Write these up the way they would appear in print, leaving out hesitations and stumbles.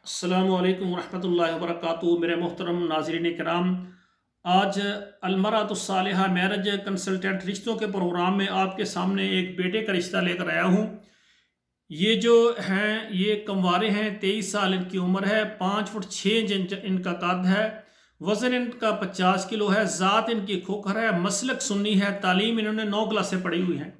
अस्सलामु अलैकुम वरहमतुल्लाहि वबरकातुहू। मेरे मोहतरम नाज़रीन कराम, आज अलमरातुस्सालिहा मैरिज कंसल्टेंट रिश्तों के प्रोग्राम में आपके सामने एक बेटे का रिश्ता लेकर आया हूँ। ये जो हैं ये कंवारे हैं, 23 साल इनकी उम्र है, 5 फुट 6 इंच इनका कद है, वज़न इनका 50 किलो है, ज़ात इनकी खोखर है, मसलक सुन्नी है, तालीम इन्होंने 9 क्लासें पढ़ी हुई हैं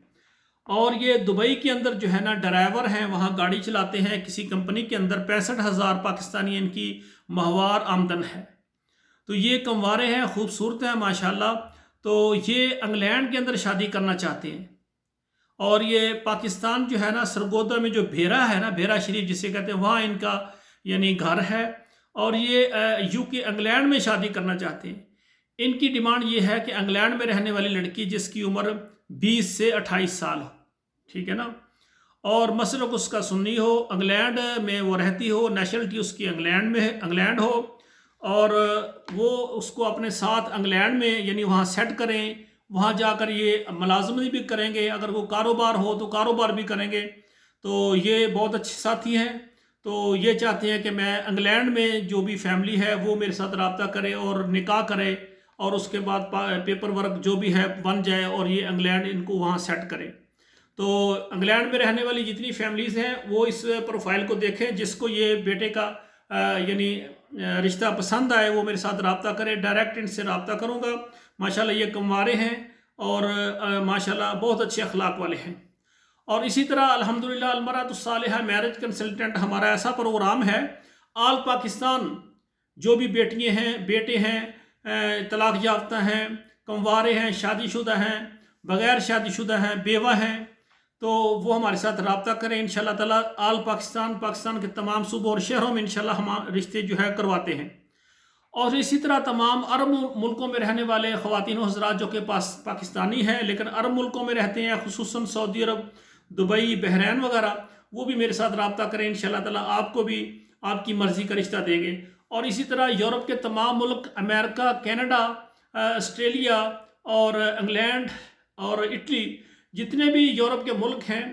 और ये दुबई के अंदर जो है ना ड्राइवर हैं, वहाँ गाड़ी चलाते हैं किसी कंपनी के अंदर। 65,000 पाकिस्तानी इनकी माहवार आमदन है। तो ये कंवारे हैं, खूबसूरत हैं माशाल्लाह। तो ये इंग्लैंड के अंदर शादी करना चाहते हैं और ये पाकिस्तान जो है ना सरगोदा में जो भेरा है ना, भेरा शरीफ जिसे कहते हैं, वहाँ इनका यानी घर है और ये यूके इंग्लैंड में शादी करना चाहते हैं। इनकी डिमांड ये है कि इंग्लैंड में रहने वाली लड़की जिसकी उम्र 20 से 28 साल हो, ठीक है ना, और मसलक उसका सुन्नी हो, इंग्लैंड में वो रहती हो, नेशनलिटी उसकी इंग्लैंड में इंग्लैंड हो और वो उसको अपने साथ इंग्लैंड में यानी वहाँ सेट करें। वहाँ जाकर ये मुलाजमत भी करेंगे, अगर वो कारोबार हो तो कारोबार भी करेंगे। तो ये बहुत अच्छे साथी हैं। तो ये चाहते हैं कि मैं इंग्लैंड में जो भी फैमिली है वो मेरे साथ रब्ता करे और निकाह करे और उसके बाद पेपर वर्क जो भी है बन जाए और ये इंग्लैंड इनको वहाँ सेट करे। तो इंग्लैंड में रहने वाली जितनी फैमिलीज़ हैं वो इस प्रोफाइल को देखें, जिसको ये बेटे का यानी रिश्ता पसंद आए वो मेरे साथ रब्ता करे। डायरेक्ट इनसे रब्ता करूँगा। माशाल्लाह ये कंवारे हैं और माशाल्लाह बहुत अच्छे अखलाक वाले हैं। और इसी तरह अल्हम्दुलिल्लाह अलमरातुस्सालिहा मैरिज कंसल्टेंट हमारा ऐसा प्रोग्राम है, आल पाकिस्तान जो भी बेटियाँ हैं, बेटे हैं, तलाक याफ्ता हैं, कंवारे हैं, शादीशुदा हैं, बग़ैर शादीशुदा हैं, बेवा हैं, तो वो हमारे साथ रब्ता करें। इंशाल्लाह ताला आल पाकिस्तान के तमाम सूबों और शहरों में इंशाल्लाह हम रिश्ते जो है करवाते हैं। और इसी तरह तमाम अरब मुल्कों में रहने वाले ख़वातीन व हज़रात जो कि पाकिस्तानी हैं लेकिन अरब मुल्कों में रहते हैं, खुसूसन सऊदी अरब, दुबई, बहरैन वगैरह, वो भी मेरे साथ रब्ता करें। इंशाल्लाह ताला आपको भी आपकी मर्ज़ी का रिश्ता देंगे। और इसी तरह यूरोप के तमाम मुल्क, अमेरिका, कनाडा, ऑस्ट्रेलिया और इंग्लैंड और इटली, जितने भी यूरोप के मुल्क हैं,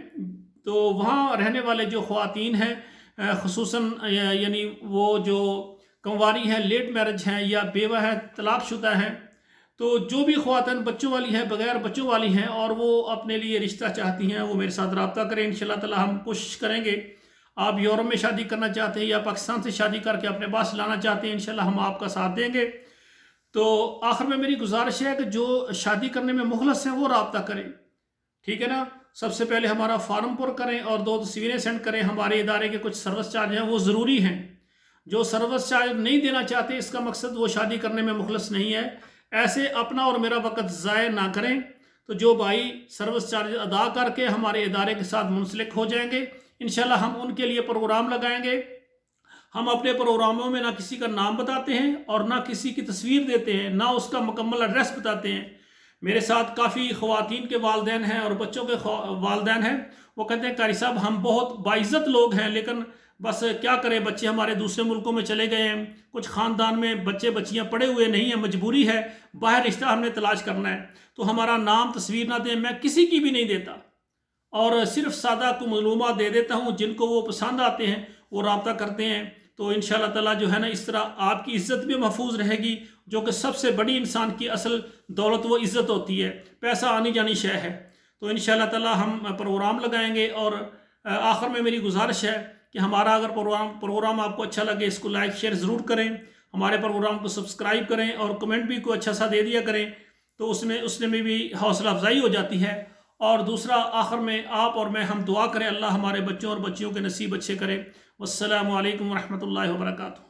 तो वहाँ रहने वाले जो ख़वातीन हैं खुसूसन यानी वो जो कंवारी हैं, लेट मैरिज हैं या बेवा हैं, तलाक़शुदा हैं, तो जो भी ख़वातीन बच्चों वाली हैं, बग़ैर बच्चों वाली हैं और वो अपने लिए रिश्ता चाहती हैं, वो मेरे साथ रब्ता करें। इंशाल्लाह ताला हम कोशिश करेंगे। आप यूरोप में शादी करना चाहते हैं या पाकिस्तान से शादी करके अपने पास लाना चाहते हैं, इंशाल्लाह हम आपका साथ देंगे। तो आखिर में मेरी गुजारिश है कि जो शादी करने में मुखलस हैं वो रब्ता करें, ठीक है ना। सबसे पहले हमारा फॉर्म पुर करें और 2 तस्वीरें सेंड करें। हमारे इदारे के कुछ सर्विस चार्ज हैं वो ज़रूरी हैं। जो सर्विस चार्ज नहीं देना चाहते इसका मकसद वो शादी करने में मुखलस नहीं है। ऐसे अपना और मेरा वक्त ज़ाय ना करें। तो जो भाई सर्विस चार्ज अदा करके हमारे इदारे के साथ मुंसलिक हो जाएंगे, इंशाल्लाह हम उनके लिए प्रोग्राम लगाएंगे। हम अपने प्रोग्रामों में ना किसी का नाम बताते हैं और ना किसी की तस्वीर देते हैं, ना उसका मुकम्मल एड्रेस बताते हैं। मेरे साथ काफ़ी ख़वातीन के वालदैन हैं और बच्चों के वालदैन हैं। वो कहते हैं कारी साहब हम बहुत बाइज़्ज़त लोग हैं लेकिन बस क्या करें, बच्चे हमारे दूसरे मुल्कों में चले गए हैं, कुछ ख़ानदान में बच्चे बच्चियाँ पड़े हुए नहीं हैं, मजबूरी है, बाहर रिश्ता हमने तलाश करना है, तो हमारा नाम तस्वीर ना दें। मैं किसी की भी नहीं देता और सिर्फ सादा को मालूमात दे देता हूँ। जिनको वो पसंद आते हैं वो रब्ता करते हैं। तो इंशाल्लाह ताला जो है ना इस तरह आपकी इज़्ज़त भी महफूज रहेगी, जो कि सबसे बड़ी इंसान की असल दौलत वो इज़्ज़त होती है, पैसा आनी जानी शय है। तो इंशाल्लाह ताला हम प्रोग्राम लगाएंगे। और आखिर में मेरी गुजारिश है कि हमारा अगर प्रोग्राम आपको अच्छा लगे इसको लाइक शेयर ज़रूर करें, हमारे प्रोग्राम को सब्सक्राइब करें और कमेंट भी कोई अच्छा सा दे दिया करें, तो उसमें भी हौसला अफजाई हो जाती है। और दूसरा आखिर में आप और मैं हम दुआ करें अल्लाह हमारे बच्चों और बच्चियों के नसीब अच्छे करें। वस्सलामु अलैकुम वरहमतुल्लाहि वबरकातुहू।